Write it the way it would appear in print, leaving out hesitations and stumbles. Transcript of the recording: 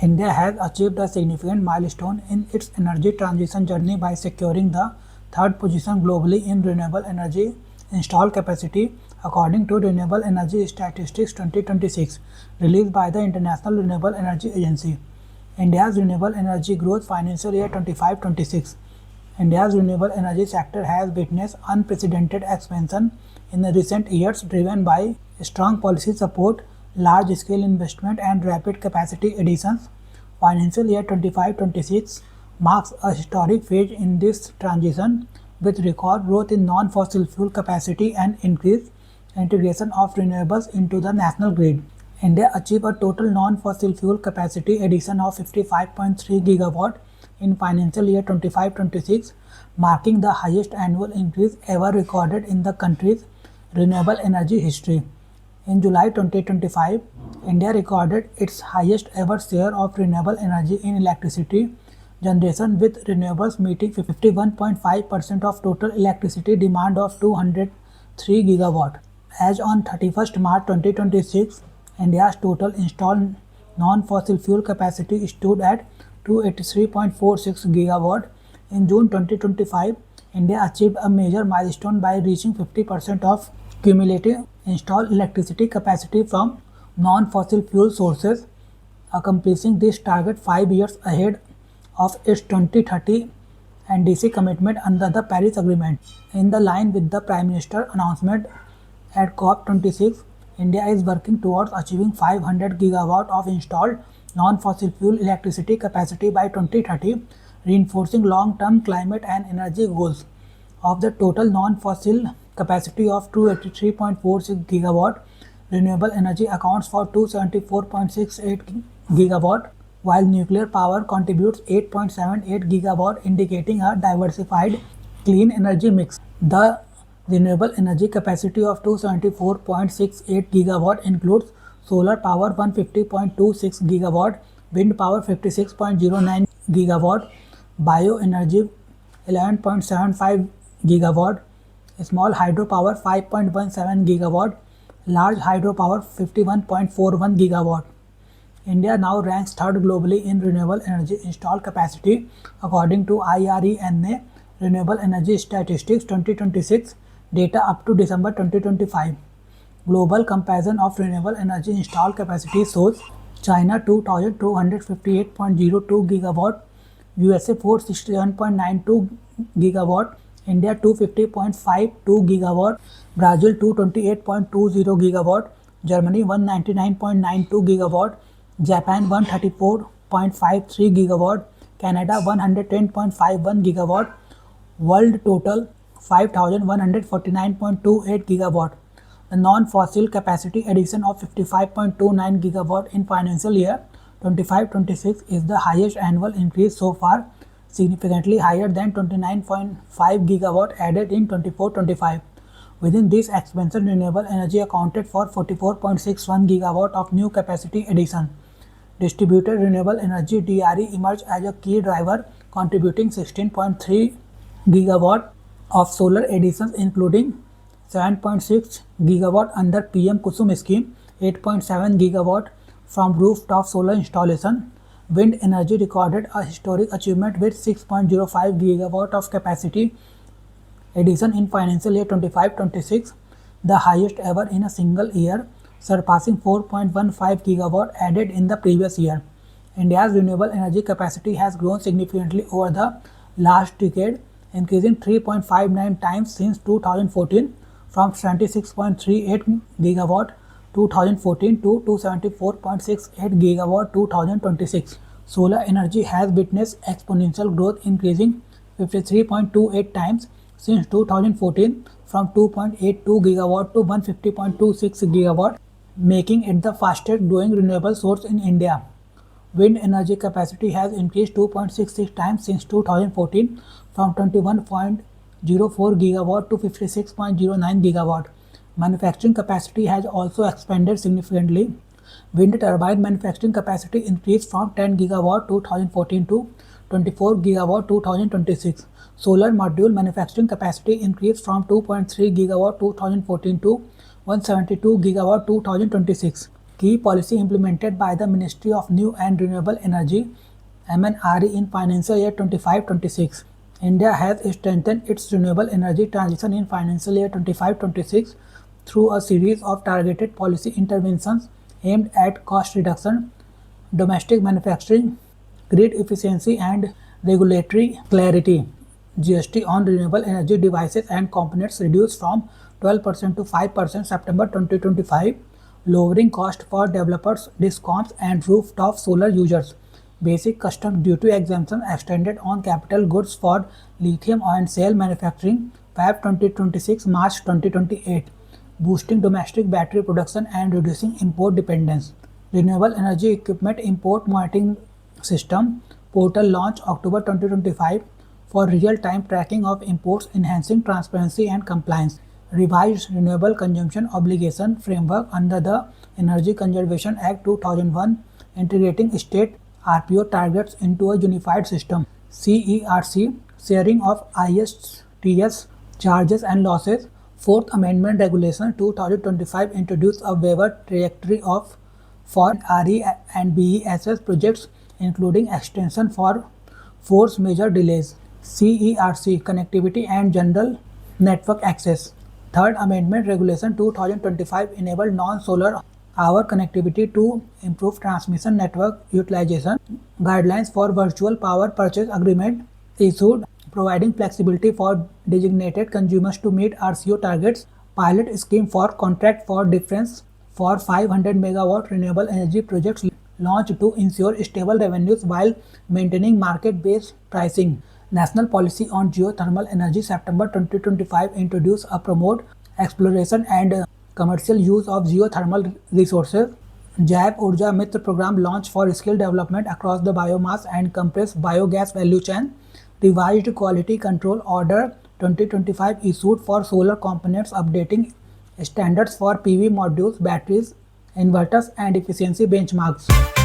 India has achieved a significant milestone in its energy transition journey by securing the third position globally in renewable energy installed capacity, according to Renewable Energy Statistics 2026, released by the International Renewable Energy Agency. India's renewable energy growth financial year 25-26. India's renewable energy sector has witnessed unprecedented expansion in the recent years, driven by strong policy support, large-scale investment, and rapid capacity additions. Financial year 25-26 marks a historic phase in this transition, with record growth in non-fossil fuel capacity and increased integration of renewables into the national grid. India achieved a total non-fossil fuel capacity addition of 55.3 gigawatt in financial year 25-26, marking the highest annual increase ever recorded in the country's renewable energy history. In July 2025, India recorded its highest ever share of renewable energy in electricity generation, with renewables meeting 51.5% of total electricity demand of 203 gigawatt. As on 31st March 2026, India's total installed non-fossil fuel capacity stood at 283.46 gigawatt. In June 2025, India achieved a major milestone by reaching 50% of cumulative installed electricity capacity from non-fossil fuel sources, accomplishing this target 5 years ahead of its 2030 NDC commitment under the Paris Agreement. In the line with the Prime Minister's announcement at COP26, India is working towards achieving 500 gigawatt of installed non-fossil fuel electricity capacity by 2030, reinforcing long-term climate and energy goals. Of the total non-fossil capacity of 283.46 gigawatt, renewable energy accounts for 274.68 gigawatt, while nuclear power contributes 8.78 gigawatt, indicating a diversified clean energy mix. The renewable energy capacity of 274.68 gigawatt includes solar power 150.26 gigawatt, wind power 56.09 gigawatt, bioenergy 11.75 gigawatt, small hydropower 5.17 gigawatt, large hydropower 51.41 gigawatt. India now ranks third globally in renewable energy installed capacity, according to IRENA Renewable Energy Statistics 2026 data up to December 2025. Global comparison of renewable energy installed capacity shows China 2,258.02 gigawatt, USA 467.92 gigawatt, India 250.52 gigawatt, Brazil 228.20 gigawatt, Germany 199.92 gigawatt, Japan 134.53 gigawatt, Canada 110.51 gigawatt, world total 5,149.28 gigawatt. The non-fossil capacity addition of 55.29 gigawatt in financial year 25-26 is the highest annual increase so far, significantly higher than 29.5 gigawatt added in 24-25. Within this expansion, renewable energy accounted for 44.61 gigawatt of new capacity addition. Distributed renewable energy (DRE) emerged as a key driver, contributing 16.3 gigawatt of solar additions, including 7.6 gigawatt under PM Kusum scheme, 8.7 gigawatt from rooftop solar installation. Wind energy recorded a historic achievement with 6.05 gigawatt of capacity addition in financial year 25-26, the highest ever in a single year, surpassing 4.15 gigawatt added in the previous year. India's renewable energy capacity has grown significantly over the last decade, increasing 3.59 times since 2014, from 76.38 gigawatt 2014 to 274.68 gigawatt 2026. Solar energy has witnessed exponential growth, increasing 53.28 times since 2014, from 2.82 gigawatt to 150.26 gigawatt, making it the fastest growing renewable source in India. Wind energy capacity has increased 2.66 times since 2014, from 21.04 gigawatt to 56.09 gigawatt. Manufacturing capacity has also expanded significantly. Wind turbine manufacturing capacity increased from 10 gigawatt 2014 to 24 gigawatt 2026. Solar module manufacturing capacity increased from 2.3 gigawatt 2014 to 172 gigawatt 2026. Key policy implemented by the Ministry of New and Renewable Energy (MNRE) in financial year 25-26. India has strengthened its renewable energy transition in financial year 25-26 through a series of targeted policy interventions aimed at cost reduction, domestic manufacturing, grid efficiency, and regulatory clarity. GST on renewable energy devices and components reduced from 12% to 5% September 2025, lowering cost for developers, DISCOMs, and rooftop solar users. Basic customs duty exemption extended on capital goods for lithium-ion cell manufacturing Feb 2026 March 2028, boosting domestic battery production and reducing import dependence. Renewable Energy Equipment Import Monitoring System portal launch October 2025 for real-time tracking of imports, enhancing transparency and compliance. Revised Renewable Consumption Obligation Framework under the Energy Conservation Act 2001, integrating state RPO targets into a unified system. CERC sharing of ISTS charges and losses. Fourth Amendment Regulation 2025 introduced a waiver trajectory of for RE and BESS projects, including extension for force major delays. CERC Connectivity and General Network Access. Third Amendment Regulation 2025 enabled non-solar hour connectivity to improve transmission network utilization. Guidelines for Virtual Power Purchase Agreement issued, providing flexibility for designated consumers to meet RCO targets. Pilot scheme for contract for difference for 500 megawatt renewable energy projects launched to ensure stable revenues while maintaining market-based pricing. National Policy on Geothermal Energy September 2025 introduced a promote exploration and commercial use of geothermal resources. Jaiv Urja Mitra program launched for skill development across the biomass and compressed biogas value chain. Revised Quality Control Order 2025 issued for solar components, updating standards for PV modules, batteries, inverters, and efficiency benchmarks.